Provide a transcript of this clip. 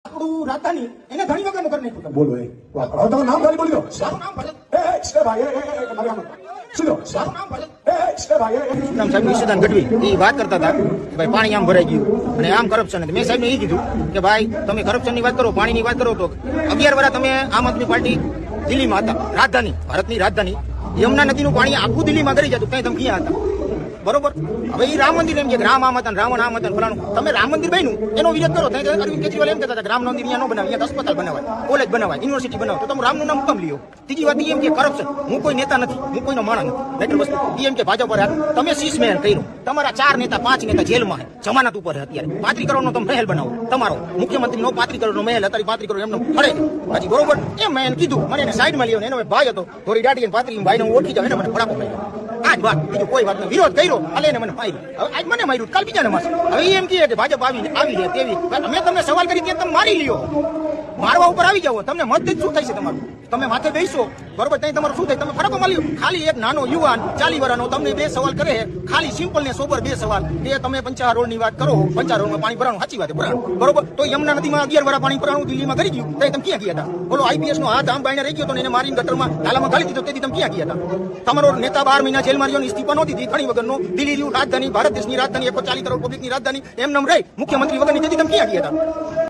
આપણું રાજધાની એને ધણી વગરનું કરી નાખ્યું. બોલો એ વાત હવે તમે નામ ખાલી બોલી દો. મારું નામ ભરત. એ ભાઈ મારી આમ શું દો મારું નામ ભરત. ભાઈ નામ સાહેબ ઈશુદાન ગઢવી એ વાત કરતા હતા કે ભાઈ પાણી આમ ભરાઈ ગયું અને આમ કરપ્શન. મેં સાહેબને એ કીધું કે ભાઈ તમે કરપ્શનની વાત કરો, પાણીની વાત કરો તો 11 વર્ષ તમે આમ આદમી પાર્ટી દિલ્હીમાં હતા, રાજધાની, ભારતની રાજધાની, યમુના નદીનું પાણી આખું દિલ્હીમાં કરી જતું, કઈ તમે ક્યાં હતા? બરોબર. હવે એ રામ મંદિર એમ કે રામ આમ હતા, રાવણ આમ હતા, ફલાણું. તમે રામ મંદિર બન્યું એનો વિરોધ કરો. અરવિંદ કેજરીવાલ એમ કહેતા હતા કે રામ મંદિર અહીંયા ન બનાવે, અહીંયા અસ્પતાલ બનાવાય, કોલેજ બનાવાય, યુનિવર્સિટી બનાવો. તો તમે રામનું નામ કેમ લ્યો? ત્રીજી વાત એમ કે કરપ્શન. હું કોઈ નેતા નથી, હું કોઈનો માણસ નથી. બેટર વસ્તુ એમ કે ભાજપ પર તમે શીશ મહેલ કર્યું, તમારા 4 નેતા 5 નેતા જેલમાં છે, જમાનત ઉપર અત્યારે 35 કરોડનો તમે મહેલ બનાવો. તમારો મુખ્યમંત્રીનો 35 કરોડનો મહેલ, અત્યારે 35 કરોડ એમનો ફળે હજી. બરોબર. એમ મેં કીધું, મને એને સાઈડમાં લ્યો ને એનો ભાઈ હતો ધોરી દાટી 35 ભાઈને હું ઓળખી જાવ, એને મને ફડાકો માર્યો. આજ વાત, બીજું કોઈ વાત નહીં. વિરોધ કર્યો એટલે એને મને માર્યું. હવે આજ મને માર્યું, કાલ બીજાને મારશે. હવે એમ કહે કે ભાજપ આવી રહે તેવી. અમે તમને સવાલ કરી ત્યાં તમે મારી લ્યો, મારવા ઉપર આવી જાવ. તમને મત શું થાય છે તમારું? તમે માથે બેસો, બરોબર, ત્યાં તમારું શું થાય? તમે ફરકો મળ્યો. ખાલી એક નાનો યુવાન 40 વર્ષનો તમને 2 સવાલ કરે, ખાલી સિમ્પલ ને સોબર 2 સવાલ કે તમે 50 રોડની વાત કરો, 50 રોડમાં પાણી ભરાણું, સાચી વાત ભરાણું, બરોબર. તો યમુના નદીમાં 11 વર્ષ પાણી ભરાણું દિલ્હીમાં કરી ગયું, તો તમે ક્યાં ગયા હતા? બોલો, આઈપીએસ નો હાથ આમ બાઈને રહી ગયો તો એને મારીને ગટરમાં નાલામાં ગાળી દીધો, તેથી તમે ક્યાં ગયા હતા? તમારો નેતા 12 મહિના જેલમાં રહ્યો, ઇસ્તીફા નહોતી દીધી, ઘણી વગરનો, દિલ્હી રહ્યું રાજધાની, ભારત દેશની રાજધાની, 140 કરોડ પબ્લિકની રાજધાની, એમ નામ રહી મુખ્યમંત્રી વગરની, તેથી તમે ક્યાં ગયા હતા?